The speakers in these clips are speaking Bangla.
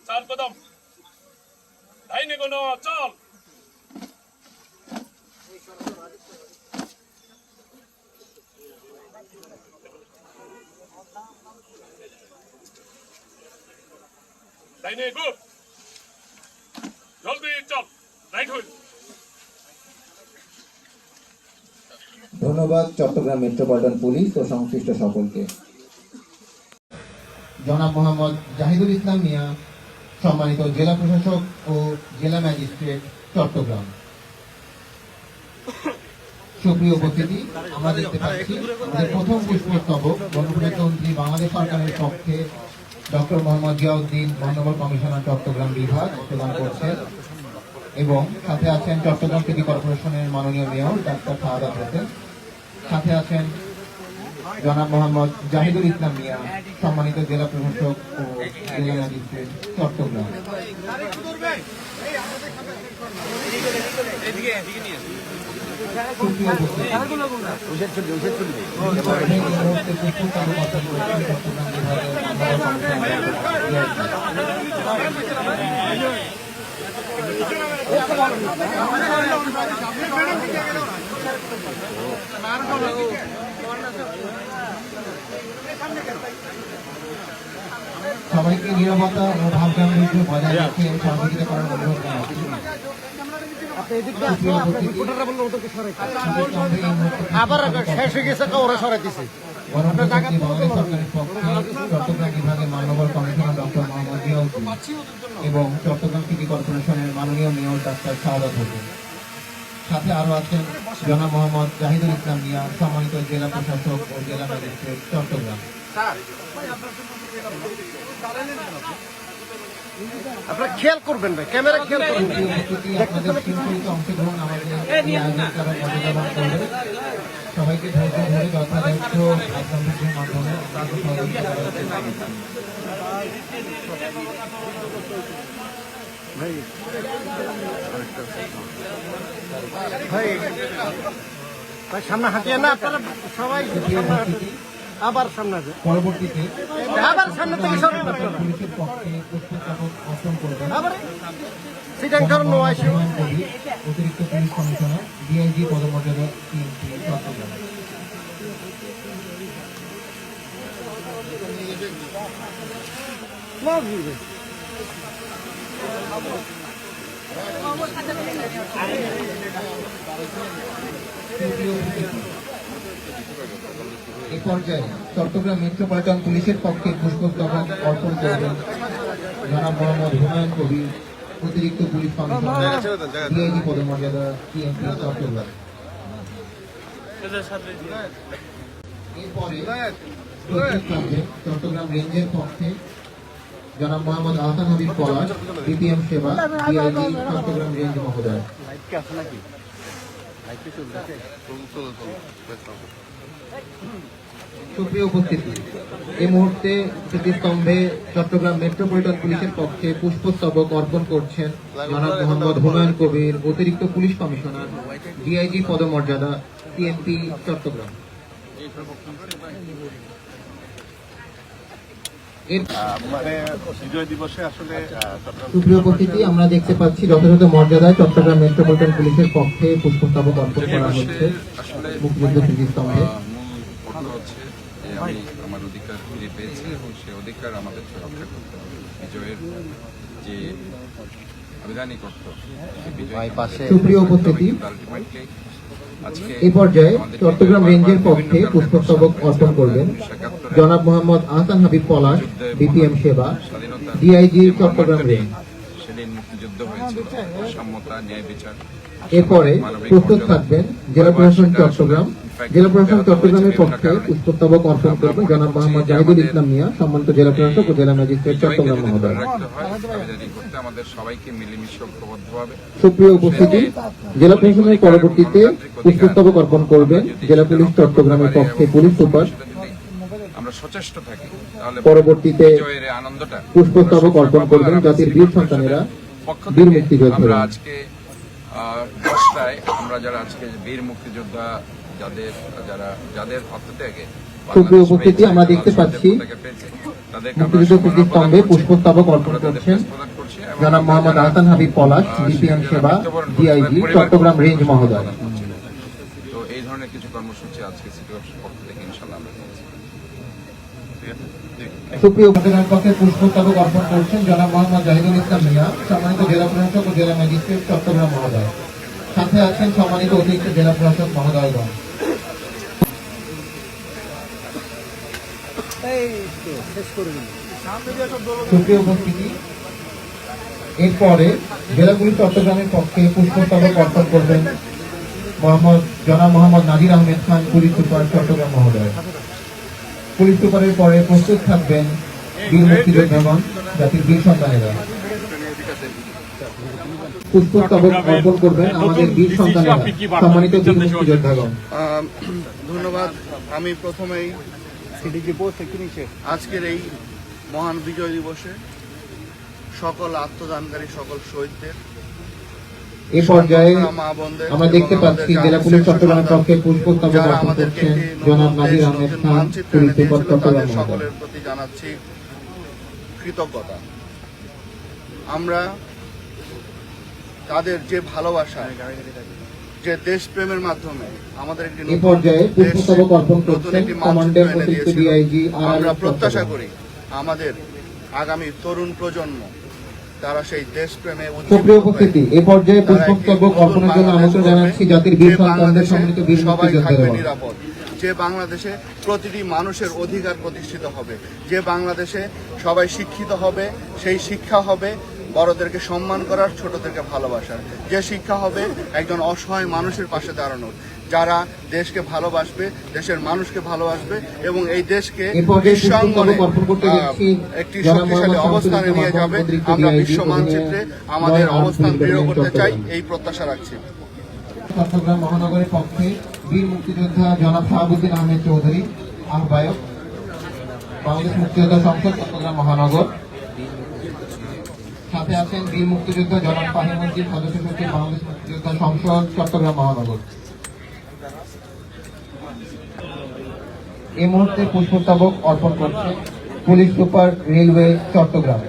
4 কদম ডাইনে কোনো চল ডাইনে গুড জলদি চল রাইট হুইল। ধন্যবাদ চট্টগ্রাম মেট্রোপলিটন পুলিশ ও সংশ্লিষ্ট সকলকে। জনাব মোহাম্মদ জাহিদুল ইসলাম মিয়া, সম্মানিত জেলা প্রশাসক ও জেলা ম্যাজিস্ট্রেট চট্টগ্রাম। সুপ্রিয় উপস্থিতি, আমরা দেখতে পাচ্ছি আমাদের প্রথম পুষ্পস্তবক গণপ্রজাতন্ত্রী বাংলাদেশ সরকারের পক্ষে ডক্টর মোহাম্মদ জিয়াউদ্দিন মহানগর কমিশনার চট্টগ্রাম বিভাগ প্রদান করছেন এবং সাথে আছেন চট্টগ্রাম সিটি কর্পোরেশনের মাননীয় মেয়র ডাক্তার শাহাদাত হোসেন, সাথে আছেন জনাব মোহাম্মদ জাহিদুল ইসলাম মিয়া, সম্মানিত জেলা প্রশাসক ও জেলা ম্যাজিস্ট্রেট চট্টগ্রাম। সবাইকে নিরাপত্তা ও ভাবগাম্ভীর্য বজায় রেখে সহযোগিতা করার অনুরোধ জানাচ্ছি। চট্টগ্রাম বিভাগের মাননীয় কমিশনার ডক্টর মোহাম্মদ জিয়াউদ্দিন এবং চট্টগ্রাম সিটি কর্পোরেশনের মাননীয় মেয়র ডাক্তার শাহাদাত হোসেন, সাথে আরো আছেন জনাব মোহাম্মদ জাহিদুল ইসলাম মিয়া, সম্মানিত জেলা প্রশাসক ও জেলা ম্যাজিস্ট্রেট চট্টগ্রাম। আপনারা খেয়াল করবেন ভাই, ক্যামেরা খেয়াল করবেন। অংশগ্রহণ আমাদের সবাইকে ধৈর্য ধরে যথাযথ আত্মবিশ্বাসের মাধ্যমে ভাই ভাই সামনে হাঁটিয়ে না, আপনারা সবাই আবার সামনে পরবর্তীতে আবার সামনে থেকে সরে পুলিশের পক্ষে পুষ্পস্তবক অর্পণ করবেন সিটাং কারণ আসে অতিরিক্ত পুলিশ কমিশনার ডিআইজি পদমর্যাদা PMP চট্টগ্রাম। এ পর্যায়ে চট্টগ্রাম মেট্রোপলিটন পুলিশের পক্ষে পুষ্পস্তবক অর্পণ করবেন জনাব মোহাম্মদ হুমায়ুন কবির, অতিরিক্ত পুলিশ কমিশনার ডিআইজি পদমর্যাদা PMP চট্টগ্রাম। এরপরে চট্টগ্রাম রেঞ্জের পক্ষে জনাব মোহাম্মদ আহসান হাবিব পলাশ, BPM সেবা, ডিআইজি চট্টগ্রাম রেঞ্জ মহোদয়। সুপ্রিয় উপস্থিতি, এই মুহূর্তে স্মৃতিস্তম্ভে চট্টগ্রাম মেট্রোপলিটন পুলিশের পক্ষে পুষ্পস্তবক অর্পণ করছেন জনাব মোহাম্মদ হুমায়ুন কবির, অতিরিক্ত পুলিশ কমিশনার ডিআইজি পদমর্যাদা PMP চট্টগ্রাম। সুপ্রিয় উপস্থিতি, আমরা দেখতে পাচ্ছি যথাযথ মর্যাদায় চট্টগ্রাম মেট্রোপলিটন পুলিশের পক্ষে পুষ্পস্তবক অর্পণ করা হচ্ছে মুক্তিযুদ্ধ স্মৃতিস্তম্ভে। আমি আমার অধিকার ফিরে পেয়েছি এবং সে অধিকার আমাদের রক্ষা করতে হবে। বিজয়ের যে আবিধানিক অর্থ, সুপ্রিয় উপস্থিতি, এই পর্যায়ে চট্টগ্রাম রেঞ্জের পক্ষে পুষ্পস্তবক অর্পণ করবেন জনাব মোহাম্মদ আহসান হাবিব পলাশ, BPM সেবা, ডিআইজি চট্টগ্রাম রেঞ্জ। সেদিন মুক্তিযুদ্ধ হয়েছে, সাম্যতা, ন্যায় বিচার। এরপরে প্রস্তুত থাকবেন জেলা প্রশাসন চট্টগ্রাম। জেলা প্রশাসন চট্টগ্রামের পক্ষে পুষ্পস্তবক অর্পণ করবেন জনাব মোহাম্মদ জাহিদুল ইসলাম মিয়া, সম্মানিত জেলা প্রশাসক ও জেলা ম্যাজিস্ট্রেট চট্টগ্রাম মহোদয়। আমাদের সবাইকে মিলেমিশে ঐক্যবদ্ধভাবে। সুপ্রিয় উপস্থিতি, জেলা প্রশাসনের পরবর্তীতে পুষ্পস্তবক অর্পণ করবেন জেলা পুলিশ চট্টগ্রামের পক্ষে পুলিশ সুপার। আমরা সচেষ্ট থাকি, তাহলে পরবর্তীতে বিজয়ের আনন্দটা পুষ্পস্তবক অর্পণ করবেন জাতির বীর সন্তানেরা, বীর মুক্তিযোদ্ধারা। আজকে 10টায় আমরা যারা আজকে বীর মুক্তিযোদ্ধা যাদের আত্মত্যাগে সুপ্রিয় উপস্থিতি, আমরা দেখতে পাচ্ছি মুক্তিযুদ্ধ স্মৃতিস্তম্ভে পুষ্পস্তবক অর্পণ করছেন জনাব মোহাম্মদ আহসান হাবিব পলাশ, বিপিএম সেবা, ডিআইজি, চট্টগ্রাম রেঞ্জ মহোদয়। তো এই ধরনের কিছু কর্মসূচি আজকে সিটি অফিসের পক্ষ থেকে ইনশাআল্লাহ আমরা করছি। সুপ্রিয় উপজেলার পক্ষে পুষ্পস্তবক অর্পণ করছেন জনাব মোহাম্মদ জাহিদুল ইসলাম মিয়া, সম্মানিত জেলা প্রশাসক ও জেলা ম্যাজিস্ট্রেট চট্টগ্রাম মহোদয়। সাথে আছেন সম্মানিত অতিরিক্ত জেলা প্রশাসক মহোদয়গণ। সুপ্রিয় উপস্থিতি, এরপরে জেলা পুলিশ চট্টগ্রামের পক্ষে পুষ্পস্তবক অর্পণ করবেন জনাব মোহাম্মদ নাজির আহমেদ খান, পুলিশ সুপার চট্টগ্রাম মহোদয়। পুলিশ সুপারের পরে প্রস্তুত থাকবেন বীর মুক্তিযোদ্ধাগণ, জাতির বীর সন্তানেরা। পুষ্পস্তবক অর্পণ করবেন আমাদের বীর সন্তানেরা, সম্মানিত বীর মুক্তিযোদ্ধাগণ। ধন্যবাদ। আমি প্রথমেই আজকের এই মহান বিজয় দিবসে সকল আত্মদানকারী সকল শহীদদের, এই পর্যায়ে মা বোনদের আমরা দেখতে পাচ্ছি জেলা পুলিশ চট্টগ্রামের পক্ষে পুষ্পস্তবক অর্পণ করছেন জনাব নাজির আহমেদ খান, পুলিশ সুপার চট্টগ্রাম মহোদয়। সকলের প্রতি জানাচ্ছি কৃতজ্ঞতা। আমরা তাদের যে ভালোবাসা, যে দেশপ্রেমের মাধ্যমে আমাদের একটি এই পর্যায়ে পুষ্পস্তবক অর্পণ নতুন করছেন একটি কমান্ডার মানচিত্র এনে অতিরিক্ত দিয়েছিল। ডিআইজি আমরা প্রত্যাশা করি আমাদের আগামী তরুণ প্রজন্ম তারা সেই দেশপ্রেমে সুপ্রিয় উপস্থিতি, এই পর্যায়ে পুষ্পস্তবক অর্পণের জন্য আমন্ত্রণ জানাচ্ছি জাতির বীর সন্তানদের, সম্মানিত বীর সবাই থাকবে মুক্তিযোদ্ধাগণ। নিরাপদ, যে বাংলাদেশে প্রতিটি মানুষের অধিকার প্রতিষ্ঠিত হবে, যে বাংলাদেশে সবাই শিক্ষিত হবে, সেই শিক্ষা হবে বড়দেরকে সম্মান করার, ছোটদেরকে ভালোবাসার, যে শিক্ষা হবে একজন অসহায় মানুষের পাশে দাঁড়ানোর, যারা দেশকে ভালোবাসবে, দেশের মানুষকে ভালোবাসবে এবং এই দেশকে বিশ্বঙ্গনে একটি শক্তিশালী অবস্থানে নিয়ে যাবে। আমরা বিশ্ব মানচিত্রে আমাদের অবস্থান দৃঢ় করতে চাই, এই প্রত্যাশা রাখছি। চট্টগ্রাম মহানগরের পক্ষে বীর মুক্তিযোদ্ধা জনাব শাহাবুদ্দিন আহমেদ চৌধুরী, আহ্বায়ক, বাংলাদেশ মুক্তিযোদ্ধা সংসদ চট্টগ্রাম মহানগর। সাথে আছেন বীর মুক্তিযোদ্ধা জনাব ফাহিমুদ্দিন, সদস্য সচিব, বাংলাদেশ মুক্তিযোদ্ধা সংসদ চট্টগ্রাম মহানগর। এই মুহূর্তে পুষ্পস্তবক অর্পণ করছে পুলিশ সুপার রেলওয়ে চট্টগ্রাম।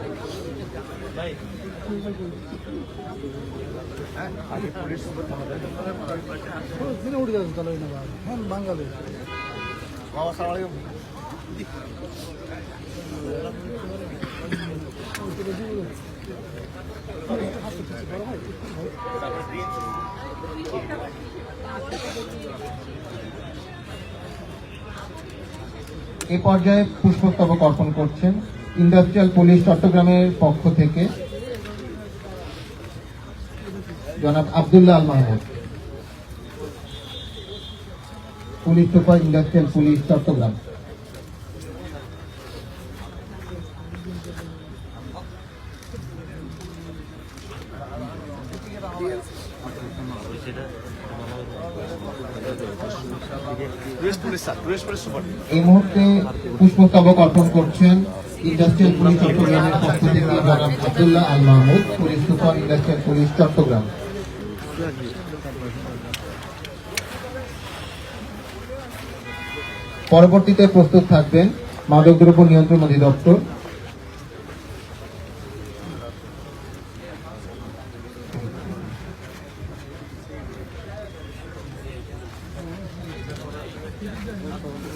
এই পর্যায়ে পুষ্পস্তবক অর্পণ করছেন ইন্ডাস্ট্রিয়াল পুলিশ চট্টগ্রামের পক্ষ থেকে জনাব Abdullah Al Mahmud, police super, industrial police Chattogram. এই মুহূর্তে পুষ্পস্তবক অর্পণ করছেন ইন্ডাস্ট্রিয়াল পুলিশ চট্টগ্রামের পক্ষ থেকে জনাব Abdullah Al Mahmud, police super, industrial police Chittagong. পরবর্তীতে প্রস্তুত থাকবেন মাদকদ্রব্য নিয়ন্ত্রণ অধিদপ্তর।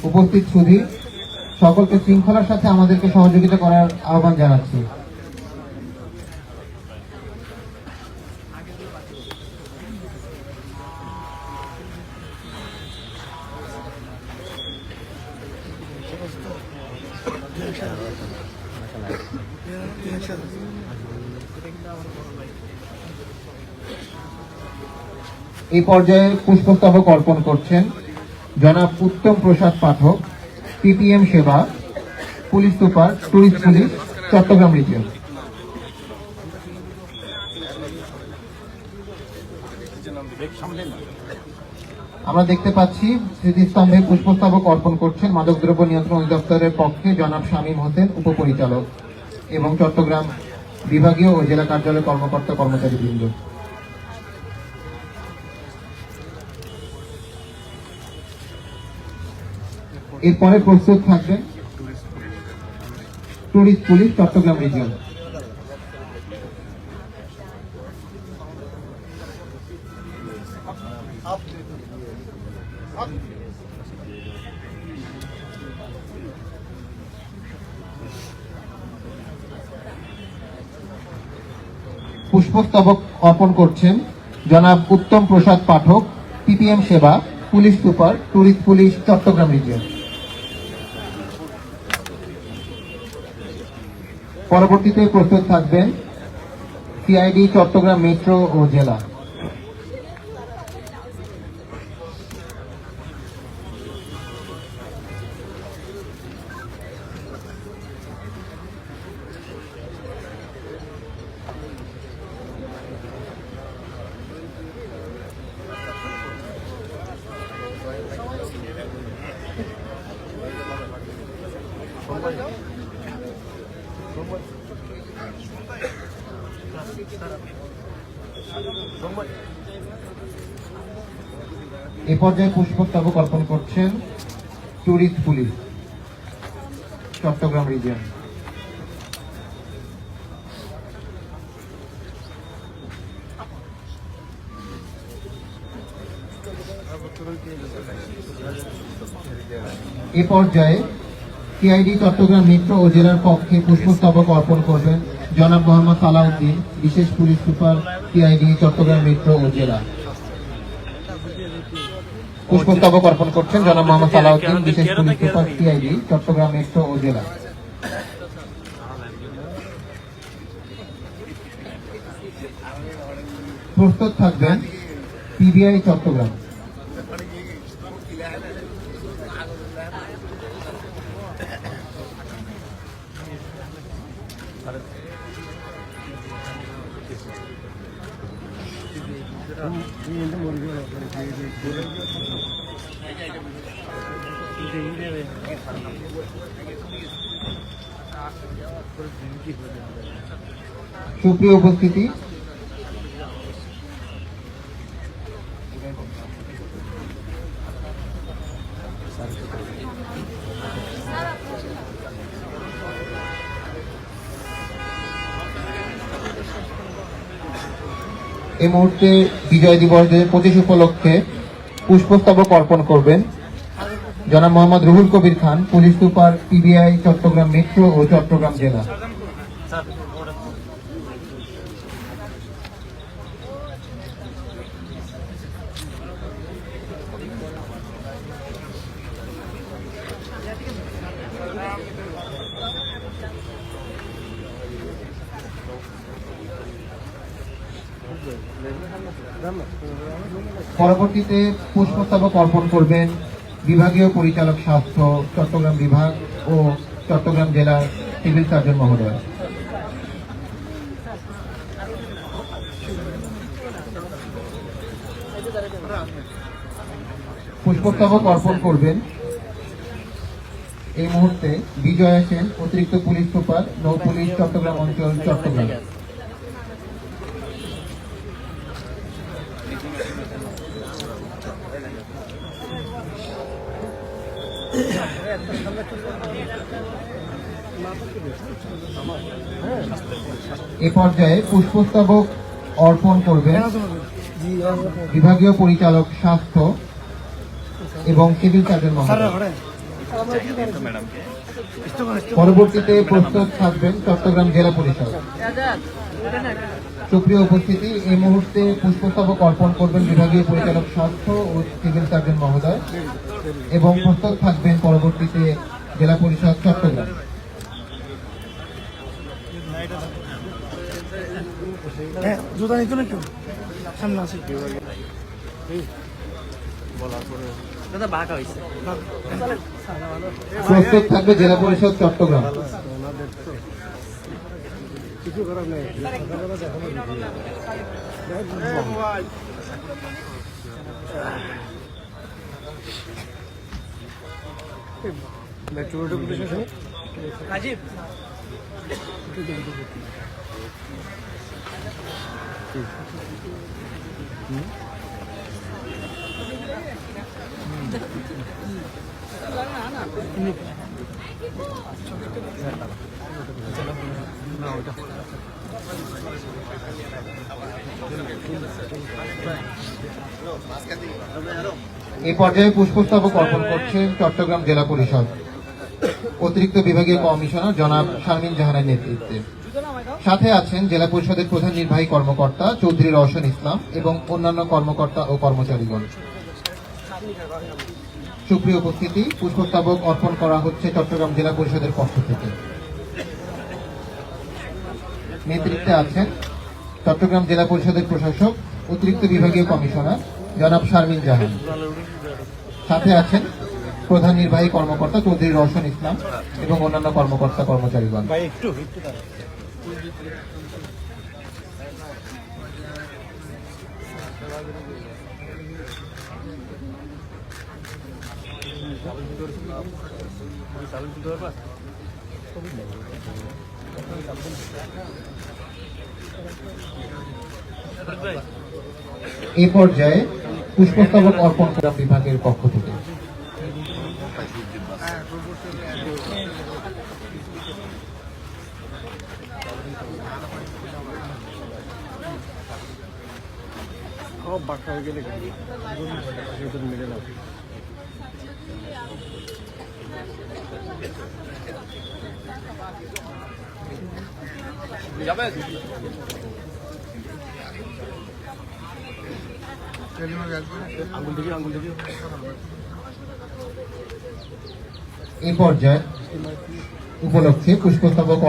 উপস্থিত সুধী সকলকে শৃঙ্খলার সাথে আমাদেরকে সহযোগিতা করার আহ্বান জানাচ্ছি। এই পর্যায়ে পুষ্পস্তবক অর্পণ করছেন জনাব উত্তম প্রসাদ পাঠক, পিপিএম সেবা, police super, tourist police, Chittagong region. আমরা দেখতে পাচ্ছি স্মৃতিস্তম্ভে পুষ্পস্তবক অর্পণ করছেন মাদকদ্রব্য নিয়ন্ত্রণ অধিদপ্তরের পক্ষে জনাব শামীম হোসেন, উপপরিচালক, এবং চট্টগ্রাম বিভাগীয় ও জেলা কার্যালয়ের কর্মকর্তা কর্মচারীবৃন্দ। এরপরে প্রস্তুত থাকবেন টুরিস্ট পুলিশ চট্টগ্রাম রিজিয়ন। পুষ্পস্তবক অর্পণ করছেন জনাব উত্তম প্রসাদ পাঠক, পিপিএম সেবা, police super, tourist police Chittagong region. পরবর্তীতে প্রস্তুত থাকবেন সিআইডি চট্টগ্রাম মেট্রো ও জেলা। এ পর্যায়ে পুষ্পস্তবক অর্পণ করছেন টুরিস্ট পুলিশ চট্টগ্রাম রিজিয়ন। এ পর্যায়ে সিআইডি চট্টগ্রাম মেট্রো ও জেলার পক্ষে পুষ্পস্তবক অর্পণ করবেন জনাব মোহাম্মদ সালাউদ্দিন, বিশেষ police super, CID Chittagong metro ও জেলা। পুষ্পস্তবক অর্পণ করছেন জনাব মোহাম্মদ সালাউদ্দিন, বিশেষ police super, CID Chittagong metro ও জেলা। প্রস্তুত থাকবেন পিবিআই চট্টগ্রাম। সুপ্রিয় উপস্থিতি, এই মুহূর্তে বিজয় দিবস 2025 উপলক্ষে পুষ্পস্তবক অর্পণ করবেন জনাব Mohammad Ruhul Kabir Khan, police super, PBI Chittagong metro ও চট্টগ্রাম জেলা। পরবর্তীতে পুষ্পস্তবক অর্পণ করবেন বিভাগীয় পরিচালক স্বাস্থ্য চট্টগ্রাম বিভাগ ও চট্টগ্রাম জেলার সিভিল সার্জন মহোদয়। পুষ্পস্তবক অর্পণ করবেন এই মুহূর্তে বিজয়া সেন, অতিরিক্ত পুলিশ সুপার, নৌ পুলিশ চট্টগ্রাম অঞ্চল, চট্টগ্রাম। এ পর্যায়ে পুষ্পস্তবক অর্পণ করবেন বিভাগীয় পরিচালক স্বাস্থ্য এবং সিভিল সার্জন মহোদয়। পরবর্তীতে প্রস্তুত থাকবেন চট্টগ্রাম জেলা পরিষদ। সুপ্রিয় উপস্থিতি, এই মুহূর্তে পুষ্পস্তবক অর্পণ করবেন বিভাগীয় পরিচালক স্বাস্থ্য ও সিভিল সার্জন মহোদয় এবং প্রস্তুত থাকবেন পরবর্তীতে জেলা পরিষদ চট্টগ্রাম। জুতা নিত না কেউ সামনে আছে প্রস্তুত থাকবে জেলা পরিষদ চট্টগ্রাম। কিছু করার নেই। রাজীব এই পর্যায়ে পুষ্পস্তবক অর্পণ করছেন চট্টগ্রাম জেলা পরিষদ অতিরিক্ত বিভাগীয় কমিশনার জনাব শারমিন জাহানের নেতৃত্বে। সাথে আছেন জেলা পরিষদের প্রধান নির্বাহী কর্মকর্তা চৌধুরী রওশন ইসলাম এবং অন্যান্য কর্মকর্তা ও কর্মচারীগণ। সুপ্রিয় উপস্থিতি, পুষ্পস্তবক অর্পণ করা হচ্ছে চট্টগ্রাম জেলা পরিষদের পক্ষ থেকে। নেতৃত্বে আছেন চট্টগ্রাম জেলা পরিষদের প্রশাসক অতিরিক্ত বিভাগীয় কমিশনার জনাব শারমিন জাহান। সাথে আছেন প্রধান নির্বাহী কর্মকর্তা চৌধুরী রওশন ইসলাম এবং অন্যান্য কর্মকর্তা কর্মচারীগণ। এই পর্যায়ে পুষ্পস্তবক অর্পণ করা বিভাগের পক্ষ থেকে। এই পর্যায়ে উপলক্ষে পুষ্পস্তবক